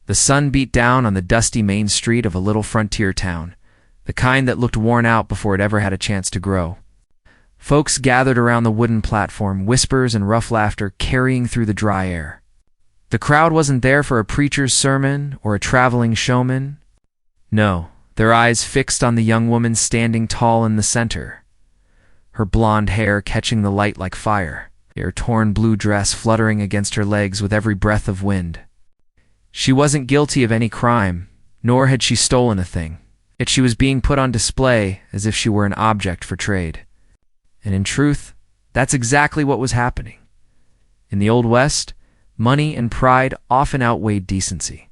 The sun beat down on the dusty main street of a little frontier town, the kind that looked worn out before it ever had a chance to grow. Folks gathered around the wooden platform, whispers and rough laughter carrying through the dry air. The crowd wasn't there for a preacher's sermon or a traveling showman. No, their eyes fixed on the young woman standing tall in the center, her blonde hair catching the light like fire, her torn blue dress fluttering against her legs with every breath of wind. She wasn't guilty of any crime, nor had she stolen a thing, yet she was being put on display as if she were an object for trade. And in truth, that's exactly what was happening. In the Old West, money and pride often outweighed decency.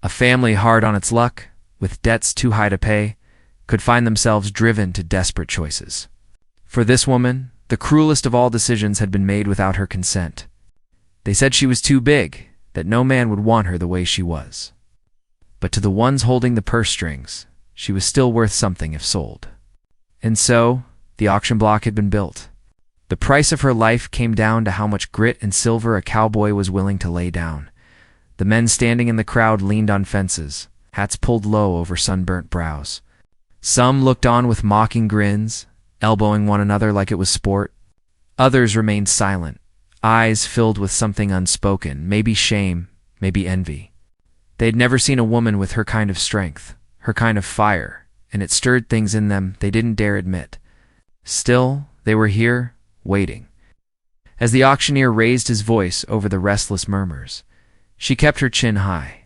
A family hard on its luck, with debts too high to pay, could find themselves driven to desperate choices. For this woman, the cruelest of all decisions had been made without her consent. They said she was too big, that no man would want her the way she was. But to the ones holding the purse strings, she was still worth something if sold. And so, the auction block had been built. The price of her life came down to how much grit and silver a cowboy was willing to lay down. The men standing in the crowd leaned on fences, hats pulled low over sunburnt brows. Some looked on with mocking grins, elbowing one another like it was sport. Others remained silent, eyes filled with something unspoken, maybe shame, maybe envy. They had never seen a woman with her kind of strength, her kind of fire, and it stirred things in them they didn't dare admit. Still, they were here, waiting. As the auctioneer raised his voice over the restless murmurs, she kept her chin high.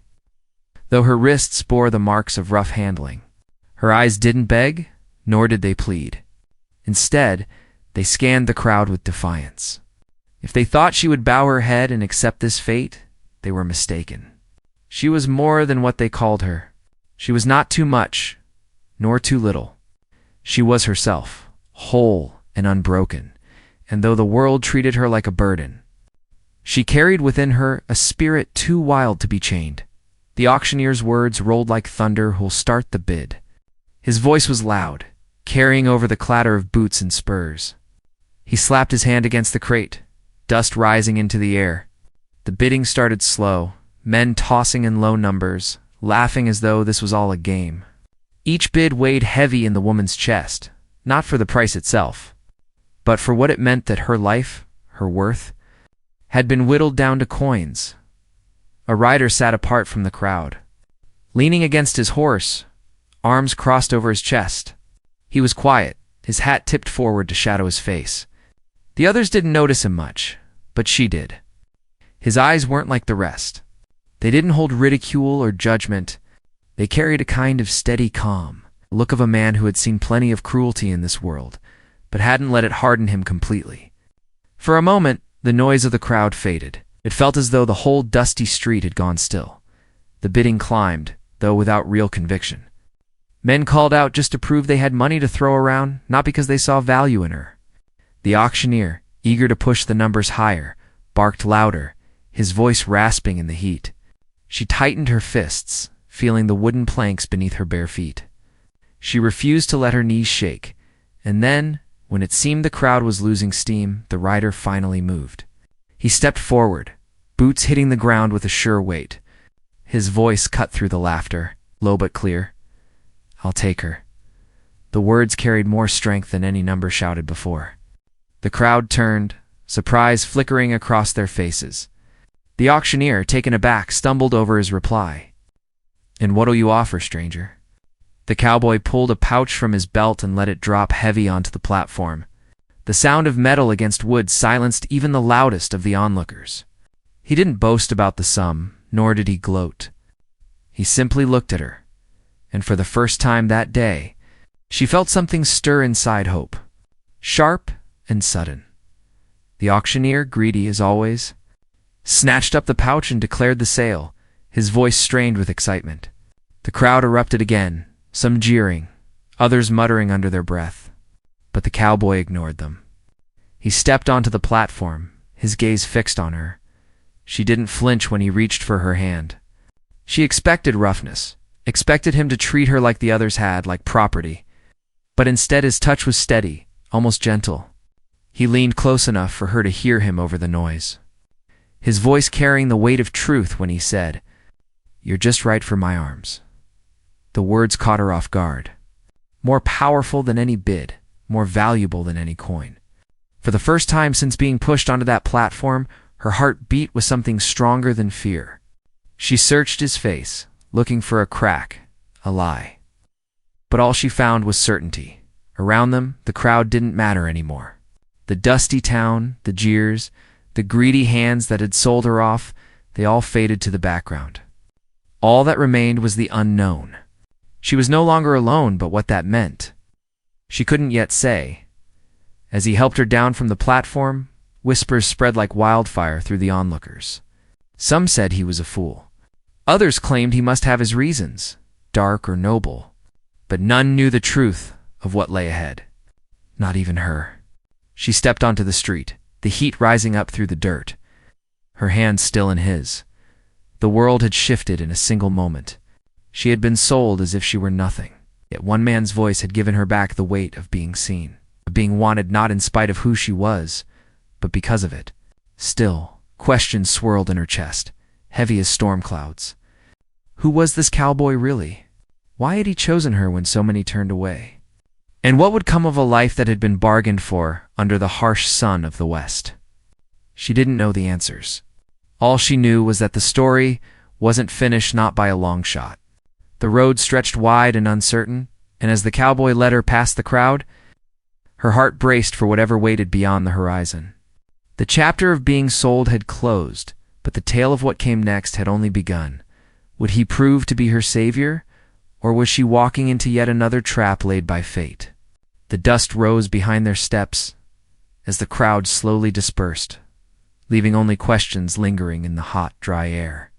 Though her wrists bore the marks of rough handling, her eyes didn't beg, nor did they plead. Instead, they scanned the crowd with defiance. If they thought she would bow her head and accept this fate, they were mistaken. She was more than what they called her. She was not too much, nor too little. She was herself, whole and unbroken, and though the world treated her like a burden, she carried within her a spirit too wild to be chained. The auctioneer's words rolled like thunder. "Who'll start the bid?" His voice was loud, carrying over the clatter of boots and spurs. He slapped his hand against the crate, dust rising into the air. The bidding started slow, men tossing in low numbers, laughing as though this was all a game. Each bid weighed heavy in the woman's chest, not for the price itself, but for what it meant that her life, her worth, had been whittled down to coins. A rider sat apart from the crowd, leaning against his horse, arms crossed over his chest. He was quiet, his hat tipped forward to shadow his face. The others didn't notice him much, but she did. His eyes weren't like the rest. They didn't hold ridicule or judgment. They carried a kind of steady calm, the look of a man who had seen plenty of cruelty in this world, but hadn't let it harden him completely. For a moment, the noise of the crowd faded. It felt as though the whole dusty street had gone still. The bidding climbed, though without real conviction. Men called out just to prove they had money to throw around, not because they saw value in her. The auctioneer, eager to push the numbers higher, barked louder, his voice rasping in the heat. She tightened her fists, feeling the wooden planks beneath her bare feet. She refused to let her knees shake, and then, when it seemed the crowd was losing steam, the rider finally moved. He stepped forward, boots hitting the ground with a sure weight. His voice cut through the laughter, low but clear. "I'll take her." The words carried more strength than any number shouted before. The crowd turned, surprise flickering across their faces. The auctioneer, taken aback, stumbled over his reply. "And what'll you offer, stranger?" The cowboy pulled a pouch from his belt and let it drop heavy onto the platform. The sound of metal against wood silenced even the loudest of the onlookers. He didn't boast about the sum, nor did he gloat. He simply looked at her, and for the first time that day, she felt something stir inside hope, sharp and sudden. The auctioneer, greedy as always, snatched up the pouch and declared the sale, his voice strained with excitement. The crowd erupted again, some jeering, others muttering under their breath. But the cowboy ignored them. He stepped onto the platform, his gaze fixed on her. She didn't flinch when he reached for her hand. She expected roughness, expected him to treat her like the others had, like property. But instead his touch was steady, almost gentle. He leaned close enough for her to hear him over the noise. His voice carrying the weight of truth when he said, "You're just right for my arms." The words caught her off guard. More powerful than any bid, more valuable than any coin. For the first time since being pushed onto that platform, her heart beat with something stronger than fear. She searched his face, looking for a crack, a lie. But all she found was certainty. Around them, the crowd didn't matter anymore. The dusty town, the jeers, the greedy hands that had sold her off, they all faded to the background. All that remained was the unknown. She was no longer alone, but what that meant, she couldn't yet say. As he helped her down from the platform, whispers spread like wildfire through the onlookers. Some said he was a fool. Others claimed he must have his reasons, dark or noble. But none knew the truth of what lay ahead. Not even her. She stepped onto the street, the heat rising up through the dirt, her hand still in his. The world had shifted in a single moment. She had been sold as if she were nothing. Yet one man's voice had given her back the weight of being seen, of being wanted not in spite of who she was, but because of it. Still, questions swirled in her chest, heavy as storm clouds. Who was this cowboy really? Why had he chosen her when so many turned away? And what would come of a life that had been bargained for under the harsh sun of the West? She didn't know the answers. All she knew was that the story wasn't finished, not by a long shot. The road stretched wide and uncertain, and as the cowboy led her past the crowd, her heart braced for whatever waited beyond the horizon. The chapter of being sold had closed, but the tale of what came next had only begun. Would he prove to be her savior, or was she walking into yet another trap laid by fate? The dust rose behind their steps as the crowd slowly dispersed, leaving only questions lingering in the hot, dry air.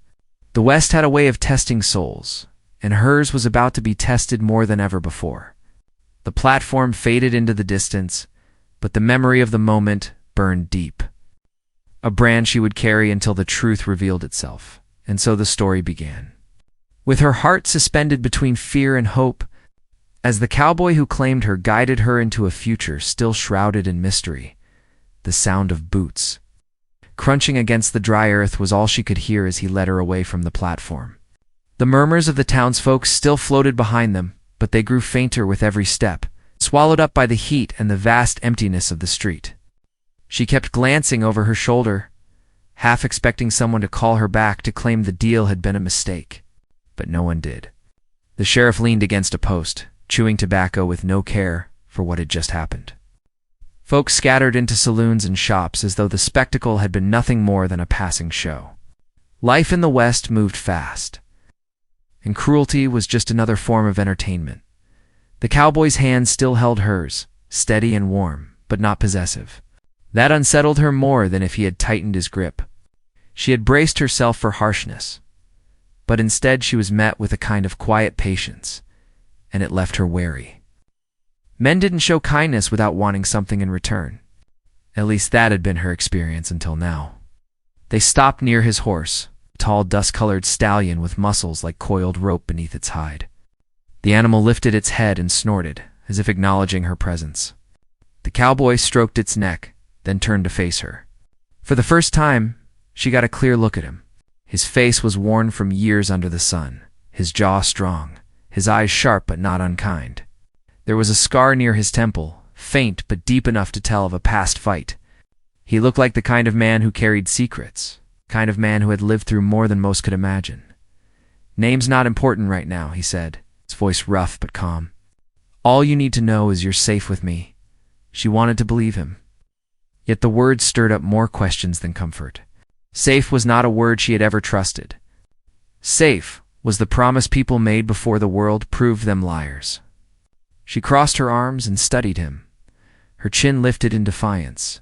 The West had a way of testing souls, and hers was about to be tested more than ever before. The platform faded into the distance, but the memory of the moment burned deep. A brand she would carry until the truth revealed itself, and so the story began. With her heart suspended between fear and hope, as the cowboy who claimed her guided her into a future still shrouded in mystery, the sound of boots crunching against the dry earth was all she could hear as he led her away from the platform. The murmurs of the townsfolk still floated behind them, but they grew fainter with every step, swallowed up by the heat and the vast emptiness of the street. She kept glancing over her shoulder, half expecting someone to call her back to claim the deal had been a mistake. But no one did. The sheriff leaned against a post, chewing tobacco with no care for what had just happened. Folks scattered into saloons and shops as though the spectacle had been nothing more than a passing show. Life in the West moved fast, and cruelty was just another form of entertainment. The cowboy's hand still held hers, steady and warm, but not possessive. That unsettled her more than if he had tightened his grip. She had braced herself for harshness, but instead she was met with a kind of quiet patience, and it left her wary. Men didn't show kindness without wanting something in return. At least that had been her experience until now. They stopped near his horse, a tall dust-colored stallion with muscles like coiled rope beneath its hide. The animal lifted its head and snorted, as if acknowledging her presence. The cowboy stroked its neck, then turned to face her. For the first time, she got a clear look at him. His face was worn from years under the sun, his jaw strong, his eyes sharp but not unkind. There was a scar near his temple, faint but deep enough to tell of a past fight. He looked like the kind of man who carried secrets, kind of man who had lived through more than most could imagine. "Name's not important right now," he said, his voice rough but calm. "All you need to know is you're safe with me." She wanted to believe him. Yet the words stirred up more questions than comfort. Safe was not a word she had ever trusted. Safe was the promise people made before the world proved them liars. She crossed her arms and studied him, her chin lifted in defiance.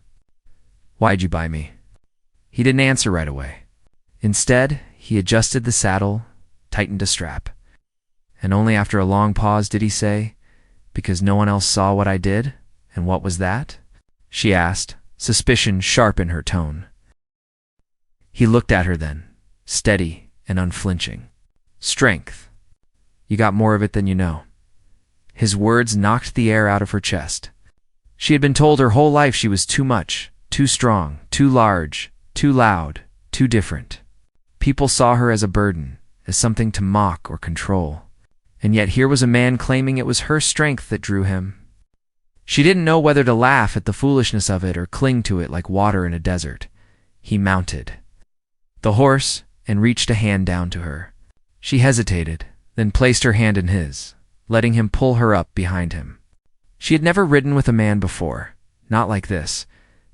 "Why'd you buy me?" He didn't answer right away. Instead, he adjusted the saddle, tightened a strap. And only after a long pause did he say, "Because no one else saw what I did? And what was that?" she asked, suspicion sharp in her tone. He looked at her then, steady and unflinching. "Strength. You got more of it than you know." His words knocked the air out of her chest. She had been told her whole life she was too much, too strong, too large, too loud, too different. People saw her as a burden, as something to mock or control. And yet here was a man claiming it was her strength that drew him. She didn't know whether to laugh at the foolishness of it or cling to it like water in a desert. He mounted the horse and reached a hand down to her. She hesitated, then placed her hand in his, letting him pull her up behind him. She had never ridden with a man before, not like this,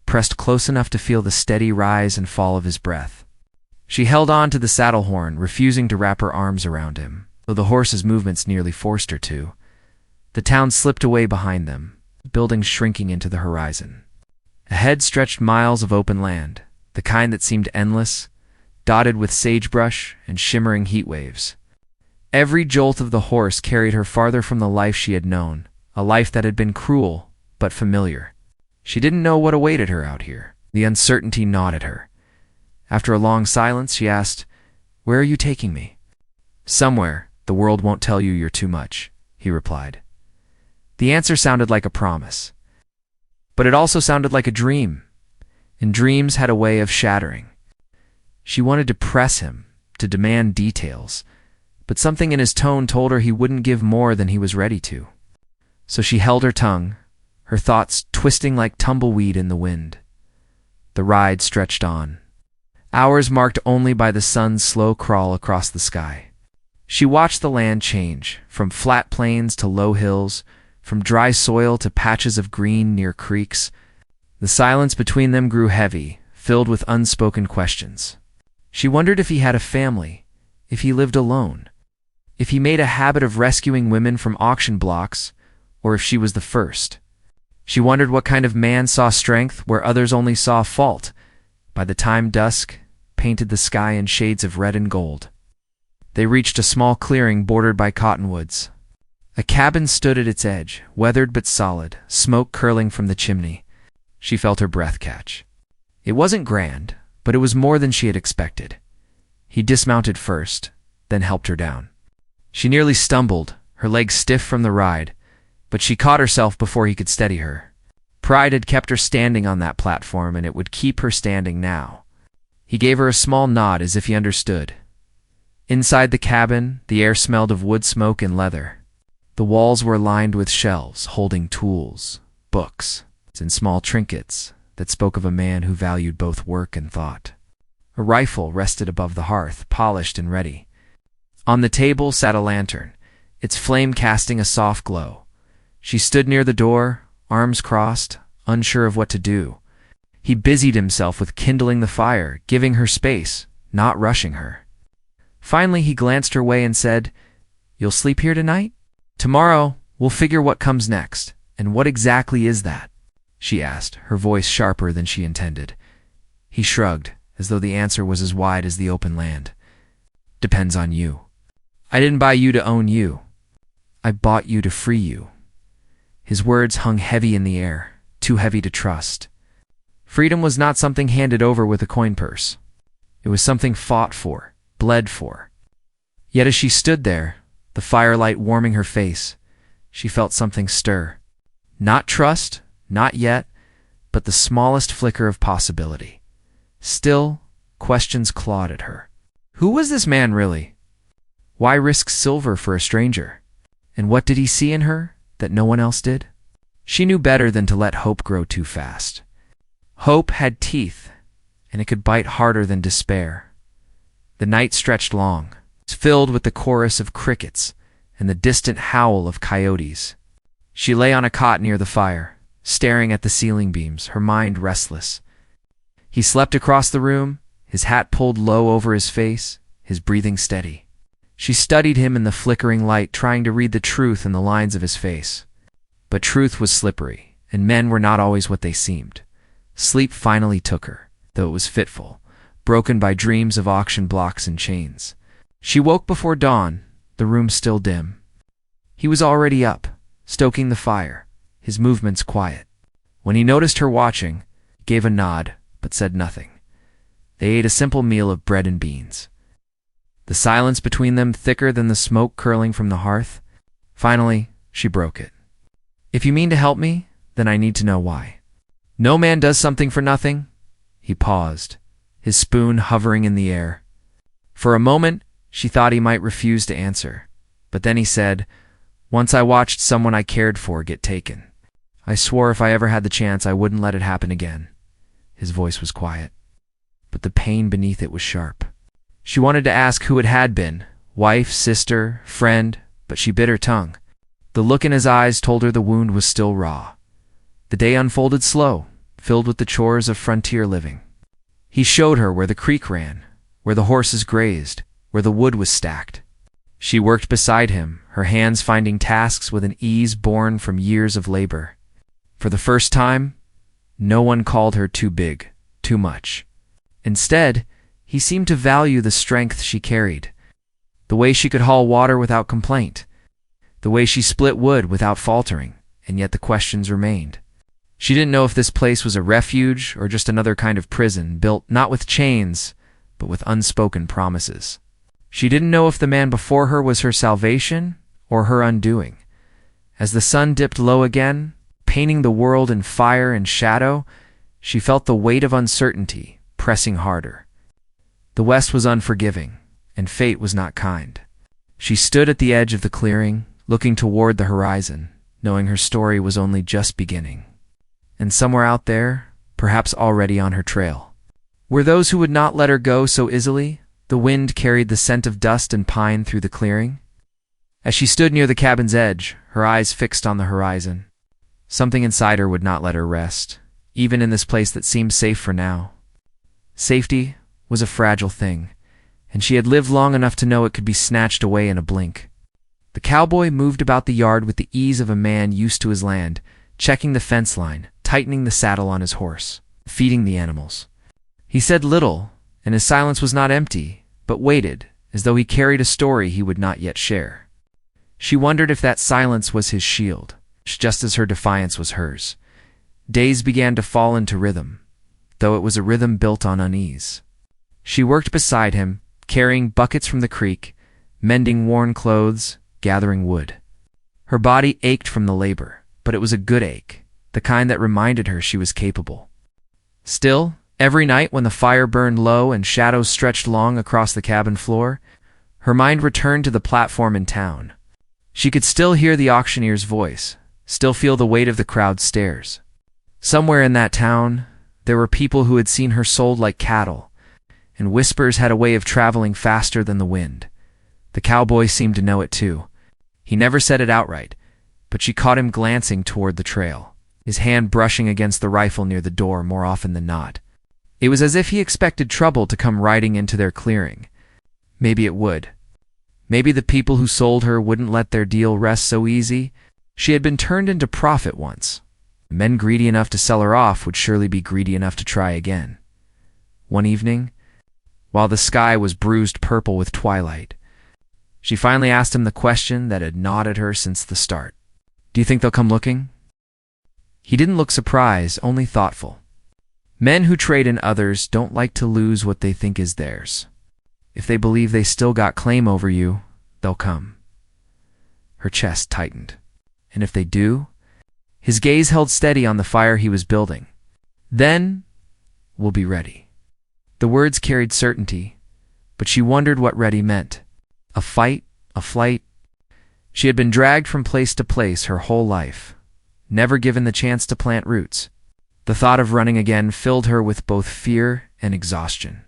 pressed close enough to feel the steady rise and fall of his breath. She held on to the saddle horn, refusing to wrap her arms around him, though the horse's movements nearly forced her to. The town slipped away behind them, buildings shrinking into the horizon. Ahead stretched miles of open land, the kind that seemed endless, dotted with sagebrush and shimmering heat waves. Every jolt of the horse carried her farther from the life she had known, a life that had been cruel but familiar. She didn't know what awaited her out here. The uncertainty gnawed at her. After a long silence, she asked, "Where are you taking me?" "Somewhere. The world won't tell you you're too much," he replied. The answer sounded like a promise. But it also sounded like a dream, and dreams had a way of shattering. She wanted to press him, to demand details, but something in his tone told her he wouldn't give more than he was ready to. So she held her tongue, her thoughts twisting like tumbleweed in the wind. The ride stretched on, hours marked only by the sun's slow crawl across the sky. She watched the land change, from flat plains to low hills, from dry soil to patches of green near creeks. The silence between them grew heavy, filled with unspoken questions. She wondered if he had a family, if he lived alone, if he made a habit of rescuing women from auction blocks, or if she was the first. She wondered what kind of man saw strength where others only saw fault. By the time dusk painted the sky in shades of red and gold, they reached a small clearing bordered by cottonwoods. A cabin stood at its edge, weathered but solid, smoke curling from the chimney. She felt her breath catch. It wasn't grand, but it was more than she had expected. He dismounted first, then helped her down. She nearly stumbled, her legs stiff from the ride, but she caught herself before he could steady her. Pride had kept her standing on that platform, and it would keep her standing now. He gave her a small nod as if he understood. Inside the cabin, the air smelled of wood smoke and leather. The walls were lined with shelves holding tools, books, and small trinkets that spoke of a man who valued both work and thought. A rifle rested above the hearth, polished and ready. On the table sat a lantern, its flame casting a soft glow. She stood near the door, arms crossed, unsure of what to do. He busied himself with kindling the fire, giving her space, not rushing her. Finally, he glanced her way and said, "You'll sleep here tonight? Tomorrow, we'll figure what comes next." "And what exactly is that?" she asked, her voice sharper than she intended. He shrugged, as though the answer was as wide as the open land. "Depends on you. I didn't buy you to own you. I bought you to free you." His words hung heavy in the air, too heavy to trust. Freedom was not something handed over with a coin purse. It was something fought for, bled for. Yet as she stood there, the firelight warming her face, she felt something stir. Not trust, not yet, but the smallest flicker of possibility. Still, questions clawed at her. Who was this man really? Why risk silver for a stranger? And what did he see in her that no one else did? She knew better than to let hope grow too fast. Hope had teeth, and it could bite harder than despair. The night stretched long, filled with the chorus of crickets and the distant howl of coyotes. She lay on a cot near the fire, staring at the ceiling beams, her mind restless. He slept across the room, his hat pulled low over his face, his breathing steady. She studied him in the flickering light, trying to read the truth in the lines of his face. But truth was slippery, and men were not always what they seemed. Sleep finally took her, though it was fitful, broken by dreams of auction blocks and chains. She woke before dawn, the room still dim. He was already up, stoking the fire, his movements quiet. When he noticed her watching, he gave a nod, but said nothing. They ate a simple meal of bread and beans. The silence between them thicker than the smoke curling from the hearth. Finally, she broke it. "If you mean to help me, then I need to know why." "No man does something for nothing." He paused, his spoon hovering in the air. For a moment, She thought he might refuse to answer, but then he said, "Once I watched someone I cared for get taken. I swore if I ever had the chance I wouldn't let it happen again." His voice was quiet, but the pain beneath it was sharp. She wanted to ask who it had been, wife, sister, friend, but she bit her tongue. The look in his eyes told her the wound was still raw. The day unfolded slow, filled with the chores of frontier living. He showed her where the creek ran, where the horses grazed, where the wood was stacked. She worked beside him, her hands finding tasks with an ease born from years of labor. For the first time, no one called her too big, too much. Instead, he seemed to value the strength she carried, the way she could haul water without complaint, the way she split wood without faltering, and yet the questions remained. She didn't know if this place was a refuge or just another kind of prison, built not with chains, but with unspoken promises. She didn't know if the man before her was her salvation or her undoing. As the sun dipped low again, painting the world in fire and shadow, she felt the weight of uncertainty pressing harder. The west was unforgiving, and fate was not kind. She stood at the edge of the clearing, looking toward the horizon, knowing her story was only just beginning. And somewhere out there, perhaps already on her trail, were those who would not let her go so easily. The wind carried the scent of dust and pine through the clearing. As she stood near the cabin's edge, her eyes fixed on the horizon, something inside her would not let her rest, even in this place that seemed safe for now. Safety was a fragile thing, and she had lived long enough to know it could be snatched away in a blink. The cowboy moved about the yard with the ease of a man used to his land, checking the fence line, tightening the saddle on his horse, feeding the animals. He said little, and his silence was not empty, but weighted, as though he carried a story he would not yet share. She wondered if that silence was his shield, just as her defiance was hers. Days began to fall into rhythm, though it was a rhythm built on unease. She worked beside him, carrying buckets from the creek, mending worn clothes, gathering wood. Her body ached from the labor, but it was a good ache, the kind that reminded her she was capable. Still, every night when the fire burned low and shadows stretched long across the cabin floor, her mind returned to the platform in town. She could still hear the auctioneer's voice, still feel the weight of the crowd's stares. Somewhere in that town, there were people who had seen her sold like cattle, and whispers had a way of traveling faster than the wind. The cowboy seemed to know it too. He never said it outright, but she caught him glancing toward the trail, his hand brushing against the rifle near the door more often than not. It was as if he expected trouble to come riding into their clearing. Maybe it would. Maybe the people who sold her wouldn't let their deal rest so easy. She had been turned into profit once. Men greedy enough to sell her off would surely be greedy enough to try again. One evening, while the sky was bruised purple with twilight, she finally asked him the question that had gnawed at her since the start. "Do you think they'll come looking?" He didn't look surprised, only thoughtful. Men who trade in others don't like to lose what they think is theirs. If they believe they still got claim over you, they'll come. Her chest tightened. And if they do? His gaze held steady on the fire he was building. "Then we'll be ready." The words carried certainty, but she wondered what ready meant. A fight? A flight? She had been dragged from place to place her whole life, never given the chance to plant roots. The thought of running again filled her with both fear and exhaustion.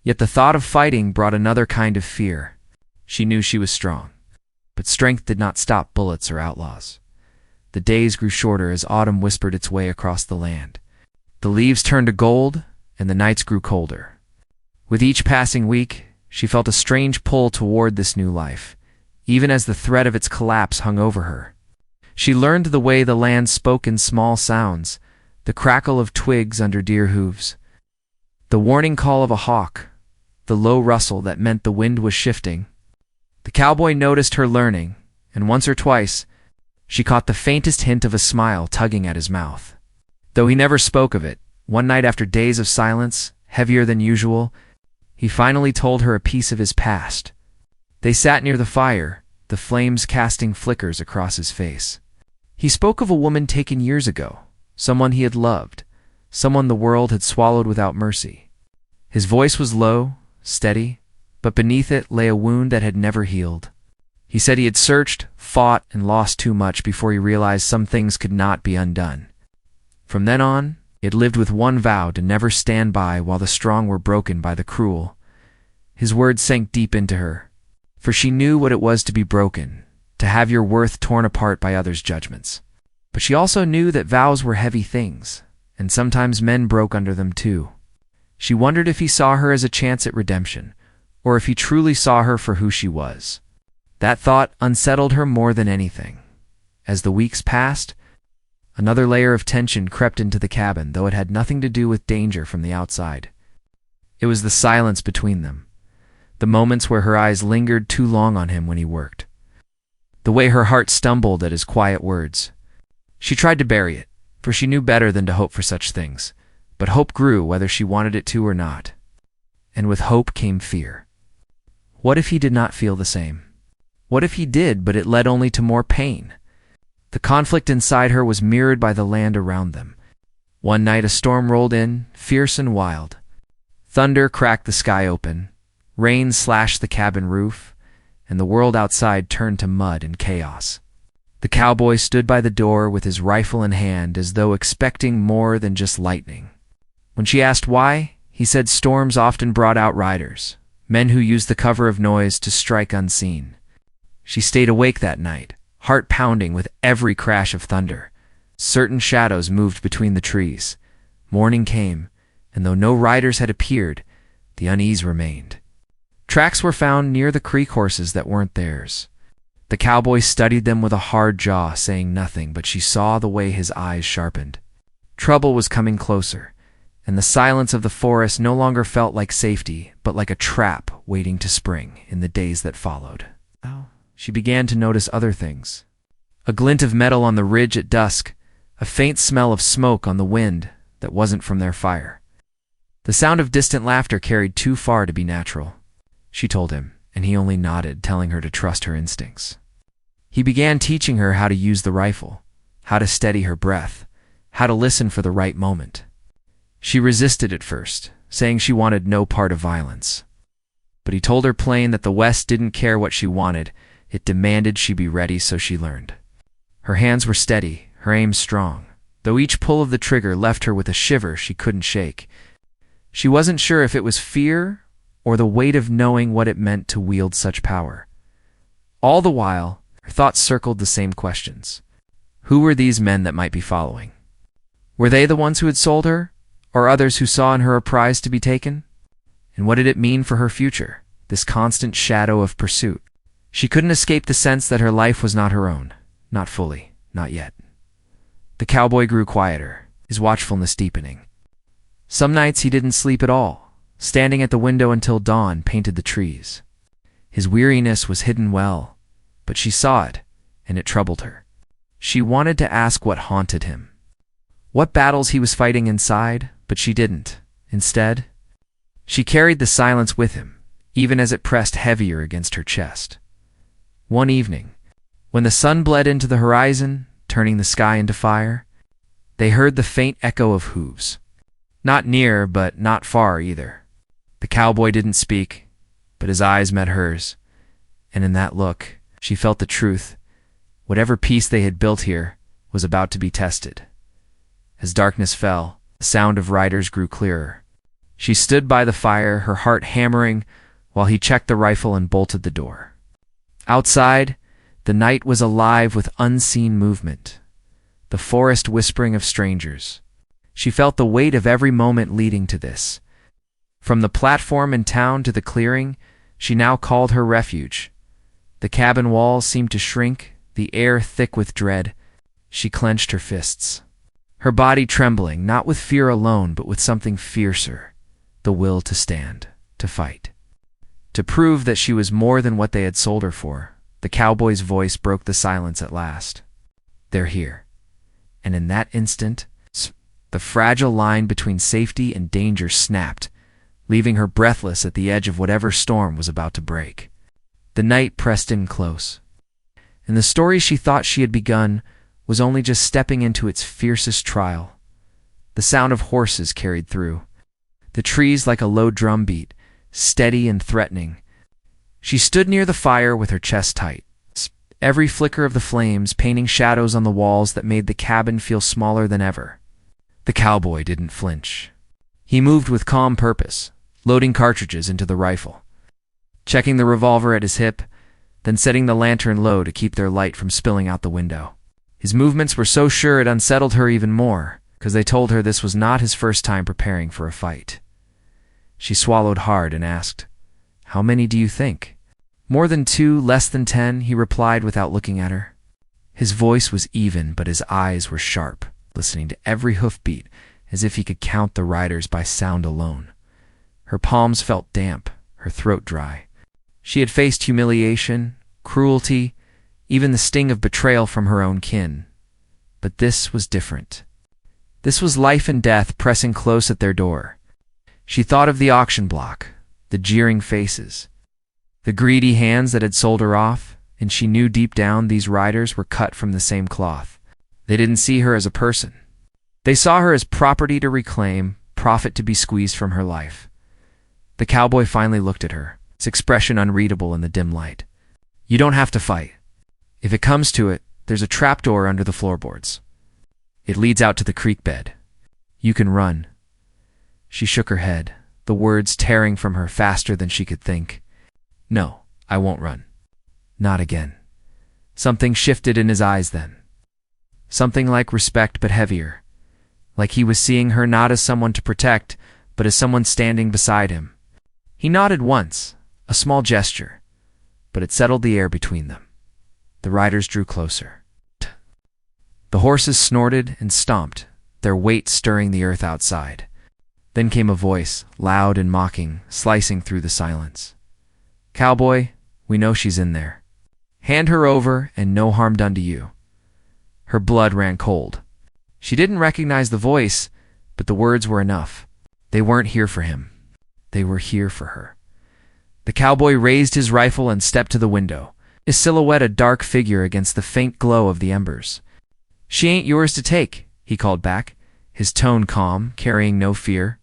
Yet the thought of fighting brought another kind of fear. She knew she was strong, but strength did not stop bullets or outlaws. The days grew shorter as autumn whispered its way across the land. The leaves turned to gold, and the nights grew colder. With each passing week, she felt a strange pull toward this new life, even as the threat of its collapse hung over her. She learned the way the land spoke in small sounds, the crackle of twigs under deer hooves, the warning call of a hawk, the low rustle that meant the wind was shifting. The cowboy noticed her learning, and once or twice, she caught the faintest hint of a smile tugging at his mouth. Though he never spoke of it, one night after days of silence, heavier than usual, he finally told her a piece of his past. They sat near the fire, the flames casting flickers across his face. He spoke of a woman taken years ago, someone he had loved, someone the world had swallowed without mercy. His voice was low, steady, but beneath it lay a wound that had never healed. He said he had searched, fought, and lost too much before he realized some things could not be undone. From then on, he had lived with one vow to never stand by while the strong were broken by the cruel. His words sank deep into her, for she knew what it was to be broken, to have your worth torn apart by others' judgments. But she also knew that vows were heavy things, and sometimes men broke under them too. She wondered if he saw her as a chance at redemption, or if he truly saw her for who she was. That thought unsettled her more than anything. As the weeks passed, another layer of tension crept into the cabin, though it had nothing to do with danger from the outside. It was the silence between them, the moments where her eyes lingered too long on him when he worked, the way her heart stumbled at his quiet words. She tried to bury it, for she knew better than to hope for such things, but hope grew whether she wanted it to or not. And with hope came fear. What if he did not feel the same? What if he did, but it led only to more pain? The conflict inside her was mirrored by the land around them. One night a storm rolled in, fierce and wild. Thunder cracked the sky open, rain slashed the cabin roof, and the world outside turned to mud and chaos. The cowboy stood by the door with his rifle in hand as though expecting more than just lightning. When she asked why, he said storms often brought out riders, men who used the cover of noise to strike unseen. She stayed awake that night, heart pounding with every crash of thunder. Certain shadows moved between the trees. Morning came, and though no riders had appeared, the unease remained. Tracks were found near the creek horses that weren't theirs. The cowboy studied them with a hard jaw, saying nothing, but she saw the way his eyes sharpened. Trouble was coming closer, and the silence of the forest no longer felt like safety, but like a trap waiting to spring in the days that followed. She began to notice other things. A glint of metal on the ridge at dusk, a faint smell of smoke on the wind that wasn't from their fire. The sound of distant laughter carried too far to be natural, she told him, and he only nodded, telling her to trust her instincts. He began teaching her how to use the rifle, how to steady her breath, how to listen for the right moment. She resisted at first, saying she wanted no part of violence. But he told her plain that the West didn't care what she wanted, it demanded she be ready, so she learned. Her hands were steady, her aim strong, though each pull of the trigger left her with a shiver she couldn't shake. She wasn't sure if it was fear or the weight of knowing what it meant to wield such power. All the while, her thoughts circled the same questions. Who were these men that might be following? Were they the ones who had sold her, or others who saw in her a prize to be taken? And what did it mean for her future, this constant shadow of pursuit? She couldn't escape the sense that her life was not her own, not fully, not yet. The cowboy grew quieter, his watchfulness deepening. Some nights he didn't sleep at all, standing at the window until dawn painted the trees. His weariness was hidden well, but she saw it, and it troubled her. She wanted to ask what haunted him, what battles he was fighting inside, but she didn't. Instead, she carried the silence with him, even as it pressed heavier against her chest. One evening, when the sun bled into the horizon, turning the sky into fire, they heard the faint echo of hooves. Not near, but not far either. The cowboy didn't speak, but his eyes met hers, and in that look, she felt the truth. Whatever peace they had built here was about to be tested. As darkness fell, the sound of riders grew clearer. She stood by the fire, her heart hammering, while he checked the rifle and bolted the door. Outside, the night was alive with unseen movement, the forest whispering of strangers. She felt the weight of every moment leading to this. From the platform in town to the clearing, she now called her refuge. The cabin walls seemed to shrink, the air thick with dread. She clenched her fists, her body trembling, not with fear alone, but with something fiercer, the will to stand, to fight. To prove that she was more than what they had sold her for, the cowboy's voice broke the silence at last. They're here. And in that instant, the fragile line between safety and danger snapped, leaving her breathless at the edge of whatever storm was about to break. The night pressed in close, and the story she thought she had begun was only just stepping into its fiercest trial. The sound of horses carried through, the trees like a low drum beat, steady and threatening, She stood near the fire with her chest tight, every flicker of the flames painting shadows on the walls that made the cabin feel smaller than ever. The cowboy didn't flinch. He moved with calm purpose, loading cartridges into the rifle, checking the revolver at his hip, then setting the lantern low to keep their light from spilling out the window. His movements were so sure it unsettled her even more, because they told her this was not his first time preparing for a fight. She swallowed hard and asked, "How many do you think?" "More than 2, less than 10, he replied without looking at her. His voice was even, but his eyes were sharp, listening to every hoofbeat as if he could count the riders by sound alone. Her palms felt damp, her throat dry. She had faced humiliation, cruelty, even the sting of betrayal from her own kin. But this was different. This was life and death pressing close at their door. She thought of the auction block, the jeering faces, the greedy hands that had sold her off, and she knew deep down these riders were cut from the same cloth. They didn't see her as a person. They saw her as property to reclaim, profit to be squeezed from her life. The cowboy finally looked at her, its expression unreadable in the dim light. "You don't have to fight. If it comes to it, there's a trapdoor under the floorboards. It leads out to the creek bed. You can run." She shook her head, the words tearing from her faster than she could think. "No, I won't run. Not again." Something shifted in his eyes then. Something like respect but heavier. Like he was seeing her not as someone to protect, but as someone standing beside him. He nodded once, a small gesture, but it settled the air between them. The riders drew closer. The horses snorted and stomped, their weight stirring the earth outside. Then came a voice, loud and mocking, slicing through the silence. "Cowboy, we know she's in there. Hand her over and no harm done to you." Her blood ran cold. She didn't recognize the voice, but the words were enough. They weren't here for him. They were here for her. The cowboy raised his rifle and stepped to the window, his silhouette a dark figure against the faint glow of the embers. "She ain't yours to take," he called back, his tone calm, carrying no fear.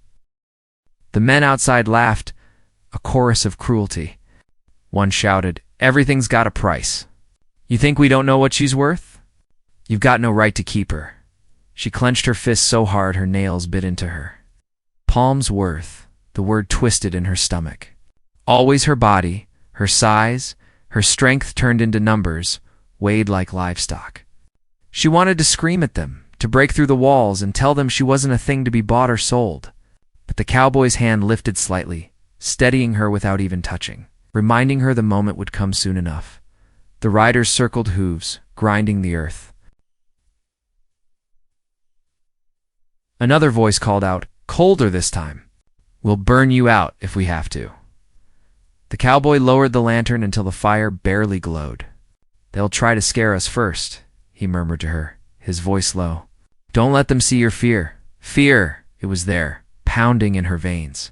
The men outside laughed, a chorus of cruelty. One shouted, "Everything's got a price. You think we don't know what she's worth? You've got no right to keep her." She clenched her fists so hard her nails bit into her. Palm's worth, the word twisted in her stomach. Always her body, her size, her strength turned into numbers, weighed like livestock. She wanted to scream at them, to break through the walls and tell them she wasn't a thing to be bought or sold. But the cowboy's hand lifted slightly, steadying her without even touching, reminding her the moment would come soon enough. The riders circled hooves, grinding the earth. Another voice called out, "Colder this time. We'll burn you out if we have to." The cowboy lowered the lantern until the fire barely glowed. "They'll try to scare us first," he murmured to her, his voice low. "Don't let them see your fear." Fear, it was there, pounding in her veins.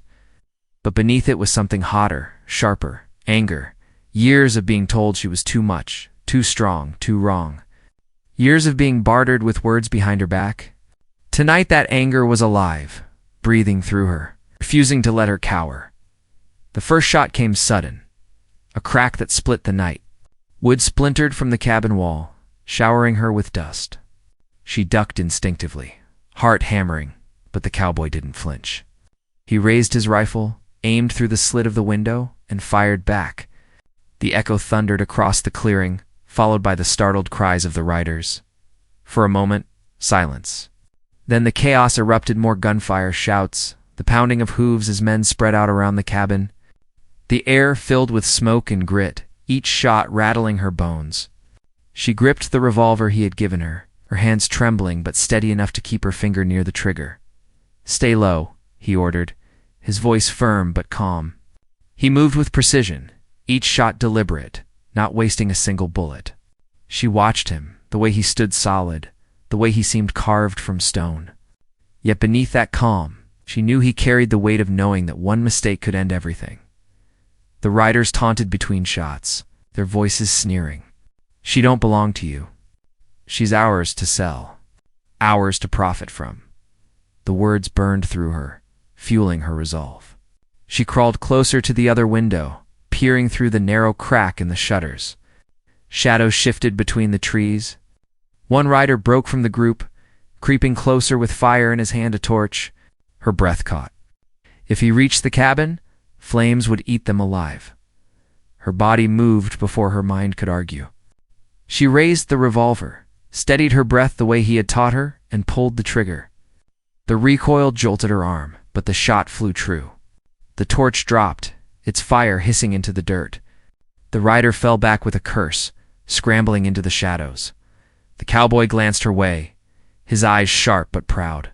But beneath it was something hotter, sharper, anger. Years of being told she was too much, too strong, too wrong. Years of being bartered with words behind her back. Tonight that anger was alive, breathing through her, refusing to let her cower. The first shot came sudden, a crack that split the night. Wood splintered from the cabin wall, showering her with dust. She ducked instinctively, heart hammering, but the cowboy didn't flinch. He raised his rifle, aimed through the slit of the window, and fired back. The echo thundered across the clearing, followed by the startled cries of the riders. For a moment, silence. Then the chaos erupted, more gunfire, shouts, the pounding of hooves as men spread out around the cabin. The air filled with smoke and grit, each shot rattling her bones. She gripped the revolver he had given her hands trembling but steady enough to keep her finger near the trigger. "Stay low," he ordered, his voice firm but calm. He moved with precision, each shot deliberate, not wasting a single bullet. She watched him, the way he stood solid, the way he seemed carved from stone. Yet beneath that calm, she knew he carried the weight of knowing that one mistake could end everything. The riders taunted between shots, their voices sneering. "She don't belong to you. She's ours to sell, ours to profit from." The words burned through her, fueling her resolve. She crawled closer to the other window, peering through the narrow crack in the shutters. Shadows shifted between the trees. One rider broke from the group, creeping closer with fire in his hand, a torch. Her breath caught. If he reached the cabin, flames would eat them alive. Her body moved before her mind could argue. She raised the revolver, steadied her breath the way he had taught her, and pulled the trigger. The recoil jolted her arm, but the shot flew true. The torch dropped, its fire hissing into the dirt. The rider fell back with a curse, scrambling into the shadows. The cowboy glanced her way, his eyes sharp but proud.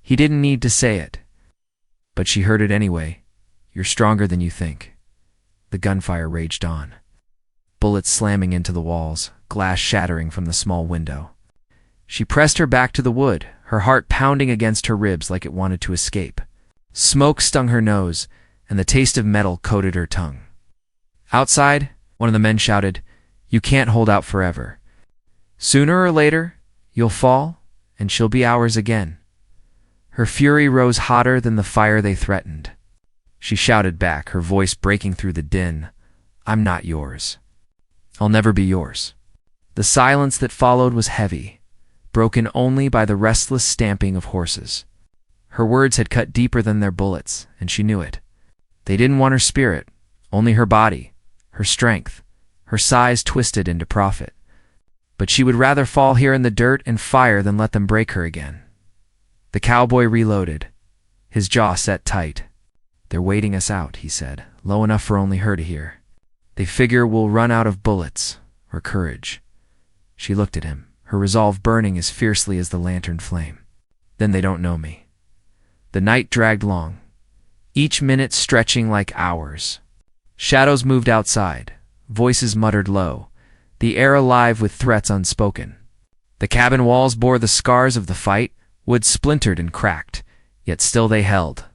He didn't need to say it, but she heard it anyway. "You're stronger than you think." The gunfire raged on. Bullets slamming into the walls, glass shattering from the small window. She pressed her back to the wood, her heart pounding against her ribs like it wanted to escape. Smoke stung her nose, and the taste of metal coated her tongue. Outside, one of the men shouted, "You can't hold out forever. Sooner or later, you'll fall, and she'll be ours again." Her fury rose hotter than the fire they threatened. She shouted back, her voice breaking through the din, "I'm not yours. I'll never be yours." The silence that followed was heavy, broken only by the restless stamping of horses. Her words had cut deeper than their bullets, and she knew it. They didn't want her spirit, only her body, her strength, her size twisted into profit. But she would rather fall here in the dirt and fire than let them break her again. The cowboy reloaded, his jaw set tight. "They're waiting us out," he said, low enough for only her to hear. "They figure we'll run out of bullets or courage." She looked at him, her resolve burning as fiercely as the lantern flame. "Then they don't know me." The night dragged long, each minute stretching like hours. Shadows moved outside, voices muttered low, the air alive with threats unspoken. The cabin walls bore the scars of the fight, wood splintered and cracked, yet still they held.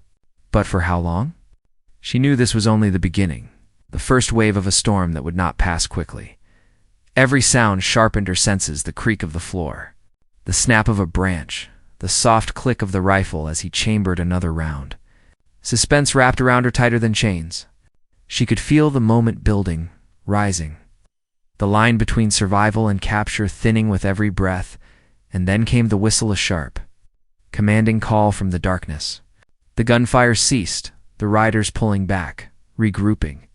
But for how long? She knew this was only the beginning, the first wave of a storm that would not pass quickly. Every sound sharpened her senses, the creak of the floor, the snap of a branch, the soft click of the rifle as he chambered another round. Suspense wrapped around her tighter than chains. She could feel the moment building, rising. The line between survival and capture thinning with every breath, and then came the whistle, a sharp, commanding call from the darkness. The gunfire ceased, the riders pulling back, regrouping.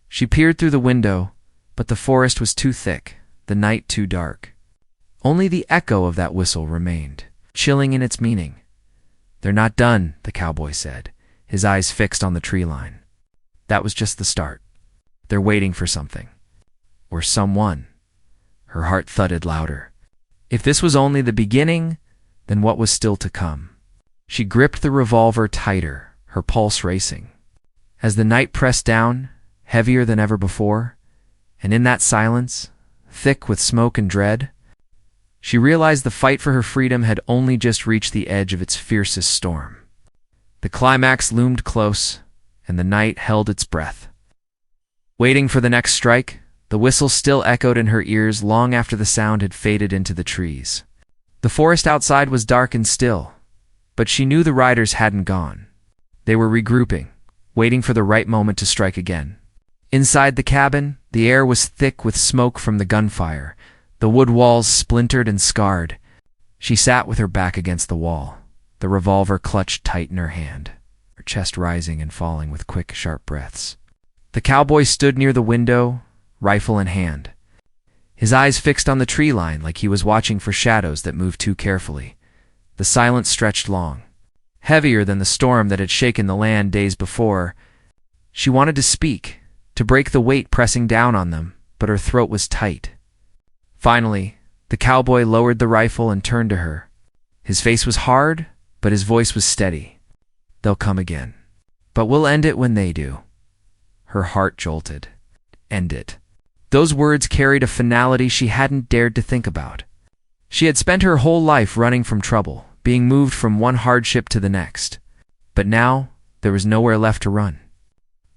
She peered through the window, but the forest was too thick, the night too dark. Only the echo of that whistle remained, chilling in its meaning. "They're not done," the cowboy said, his eyes fixed on the tree line. That was just the start. They're waiting for something. Or someone. Her heart thudded louder. If this was only the beginning, then what was still to come? She gripped the revolver tighter, her pulse racing. As the night pressed down, heavier than ever before, and in that silence, thick with smoke and dread, she realized the fight for her freedom had only just reached the edge of its fiercest storm. The climax loomed close, and the night held its breath. Waiting for the next strike, the whistle still echoed in her ears long after the sound had faded into the trees. The forest outside was dark and still, but she knew the riders hadn't gone. They were regrouping, waiting for the right moment to strike again. Inside the cabin, the air was thick with smoke from the gunfire, the wood walls splintered and scarred. She sat with her back against the wall, the revolver clutched tight in her hand, her chest rising and falling with quick, sharp breaths. The cowboy stood near the window, rifle in hand, his eyes fixed on the tree line like he was watching for shadows that moved too carefully. The silence stretched long, heavier than the storm that had shaken the land days before. She wanted to speak, to break the weight pressing down on them, but her throat was tight. Finally, the cowboy lowered the rifle and turned to her. His face was hard, but his voice was steady. "They'll come again. But we'll end it when they do." Her heart jolted. End it. Those words carried a finality she hadn't dared to think about. She had spent her whole life running from trouble, being moved from one hardship to the next. But now, there was nowhere left to run.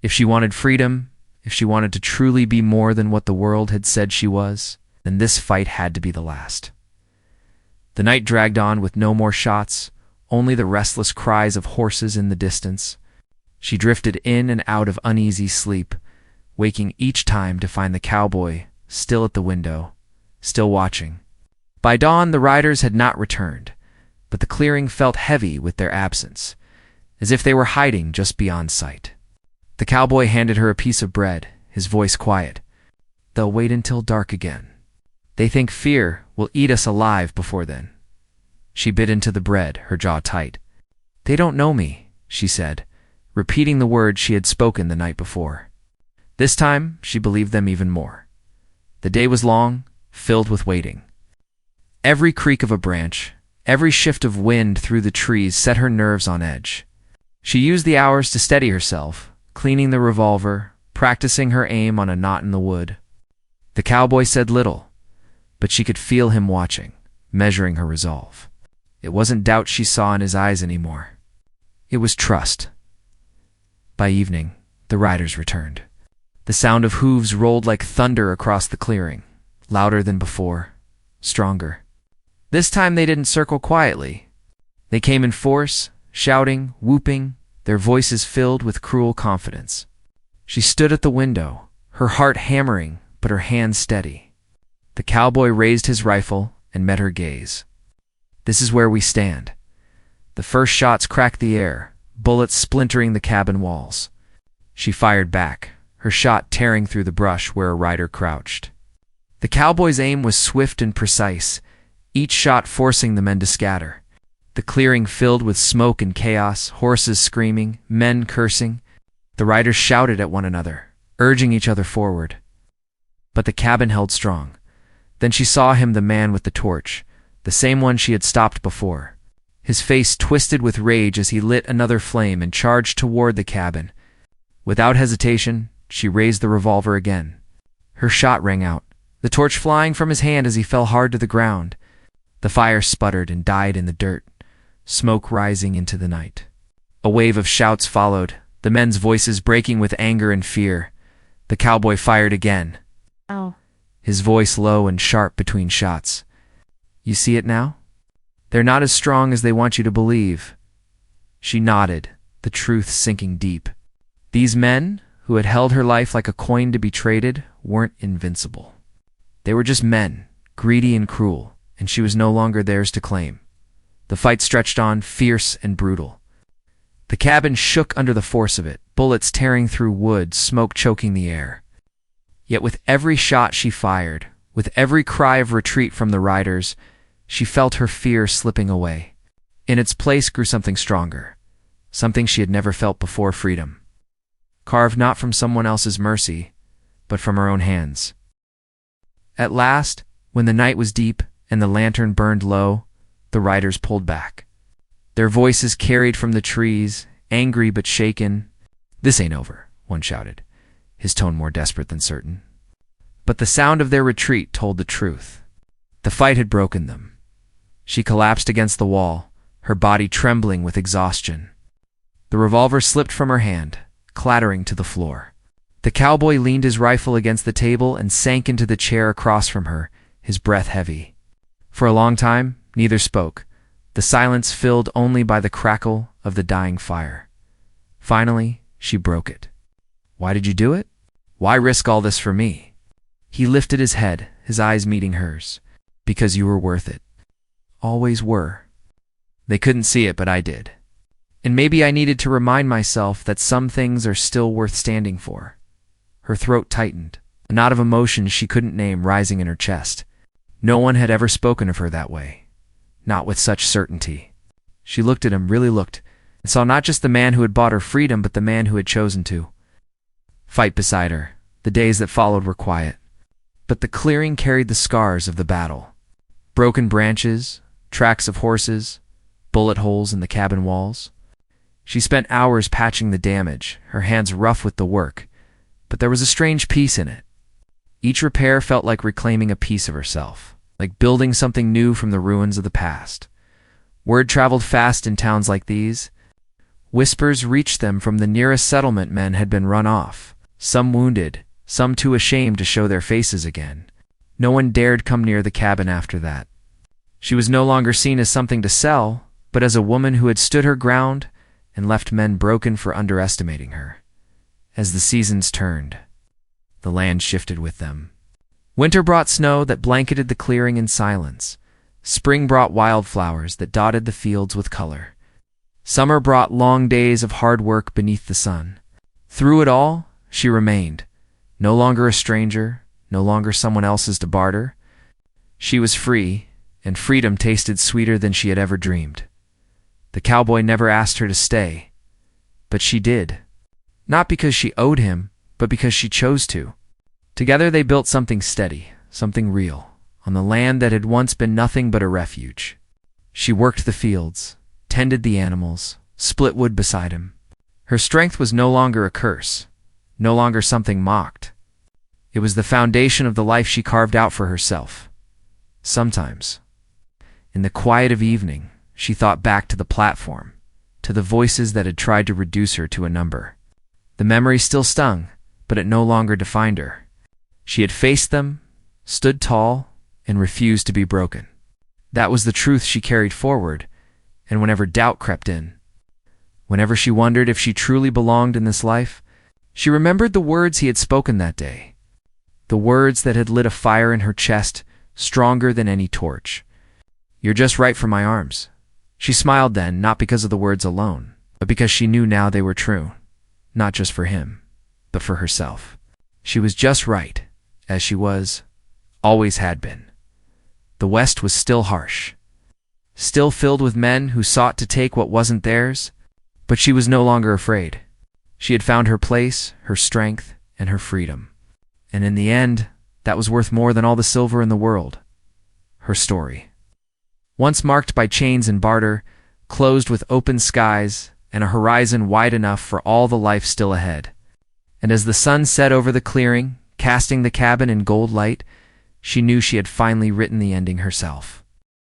If she wanted freedom, if she wanted to truly be more than what the world had said she was, then this fight had to be the last. The night dragged on with no more shots, only the restless cries of horses in the distance. She drifted in and out of uneasy sleep, waking each time to find the cowboy still at the window, still watching. By dawn, the riders had not returned, but the clearing felt heavy with their absence, as if they were hiding just beyond sight. The cowboy handed her a piece of bread, his voice quiet. "They'll wait until dark again. They think fear will eat us alive before then." She bit into the bread, her jaw tight. "They don't know me," she said, repeating the words she had spoken the night before. This time, she believed them even more. The day was long, filled with waiting. Every creak of a branch, every shift of wind through the trees set her nerves on edge. She used the hours to steady herself, cleaning the revolver, practicing her aim on a knot in the wood. The cowboy said little, but she could feel him watching, measuring her resolve. It wasn't doubt she saw in his eyes anymore. It was trust. By evening, the riders returned. The sound of hooves rolled like thunder across the clearing, louder than before, stronger. This time they didn't circle quietly. They came in force, shouting, whooping, their voices filled with cruel confidence. She stood at the window, her heart hammering, but her hands steady. The cowboy raised his rifle and met her gaze. "This is where we stand." The first shots cracked the air, bullets splintering the cabin walls. She fired back, her shot tearing through the brush where a rider crouched. The cowboy's aim was swift and precise, each shot forcing the men to scatter. The clearing filled with smoke and chaos, horses screaming, men cursing. The riders shouted at one another, urging each other forward. But the cabin held strong. Then she saw him, the man with the torch, the same one she had stopped before. His face twisted with rage as he lit another flame and charged toward the cabin. Without hesitation, she raised the revolver again. Her shot rang out, the torch flying from his hand as he fell hard to the ground. The fire sputtered and died in the dirt, smoke rising into the night. A wave of shouts followed, the men's voices breaking with anger and fear. The cowboy fired again. "Oh." His voice low and sharp between shots. "You see it now? They're not as strong as they want you to believe." She nodded, the truth sinking deep. These men, who had held her life like a coin to be traded, weren't invincible. They were just men, greedy and cruel, and she was no longer theirs to claim. The fight stretched on, fierce and brutal. The cabin shook under the force of it, bullets tearing through wood, smoke choking the air. Yet with every shot she fired, with every cry of retreat from the riders, she felt her fear slipping away. In its place grew something stronger, something she had never felt before: freedom. Carved not from someone else's mercy, but from her own hands. At last, when the night was deep and the lantern burned low, the riders pulled back. Their voices carried from the trees, angry but shaken. "This ain't over," one shouted, his tone more desperate than certain. But the sound of their retreat told the truth. The fight had broken them. She collapsed against the wall, her body trembling with exhaustion. The revolver slipped from her hand, clattering to the floor. The cowboy leaned his rifle against the table and sank into the chair across from her, his breath heavy. For a long time, neither spoke, the silence filled only by the crackle of the dying fire. Finally, she broke it. "Why did you do it? Why risk all this for me?" He lifted his head, his eyes meeting hers. "Because you were worth it. Always were. They couldn't see it, but I did. And maybe I needed to remind myself that some things are still worth standing for." Her throat tightened, a knot of emotions she couldn't name rising in her chest. No one had ever spoken of her that way, not with such certainty. She looked at him, really looked, and saw not just the man who had bought her freedom, but the man who had chosen to fight beside her. The days that followed were quiet, but the clearing carried the scars of the battle. Broken branches, tracks of horses, bullet holes in the cabin walls. She spent hours patching the damage, her hands rough with the work, but there was a strange peace in it. Each repair felt like reclaiming a piece of herself, like building something new from the ruins of the past. Word traveled fast in towns like these. Whispers reached them from the nearest settlement: men had been run off, some wounded, some too ashamed to show their faces again. No one dared come near the cabin after that. She was no longer seen as something to sell, but as a woman who had stood her ground and left men broken for underestimating her. As the seasons turned, the land shifted with them. Winter brought snow that blanketed the clearing in silence. Spring brought wildflowers that dotted the fields with color. Summer brought long days of hard work beneath the sun. Through it all, she remained, no longer a stranger, no longer someone else's to barter. She was free, and freedom tasted sweeter than she had ever dreamed. The cowboy never asked her to stay, but she did. Not because she owed him, but because she chose to. Together they built something steady, something real, on the land that had once been nothing but a refuge. She worked the fields, tended the animals, split wood beside him. Her strength was no longer a curse, no longer something mocked. It was the foundation of the life she carved out for herself. Sometimes, in the quiet of evening, she thought back to the platform, to the voices that had tried to reduce her to a number. The memory still stung, but it no longer defined her. She had faced them, stood tall, and refused to be broken. That was the truth she carried forward, and whenever doubt crept in, whenever she wondered if she truly belonged in this life, she remembered the words he had spoken that day, the words that had lit a fire in her chest stronger than any torch. "You're just right for my arms." She smiled then, not because of the words alone, but because she knew now they were true, not just for him, but for herself. She was just right, as she always had been. The West was still harsh, still filled with men who sought to take what wasn't theirs, but she was no longer afraid. She had found her place, her strength, and her freedom. And in the end, that was worth more than all the silver in the world. Her story. Once marked by chains and barter, closed with open skies and a horizon wide enough for all the life still ahead. And as the sun set over the clearing, casting the cabin in gold light, she knew she had finally written the ending herself.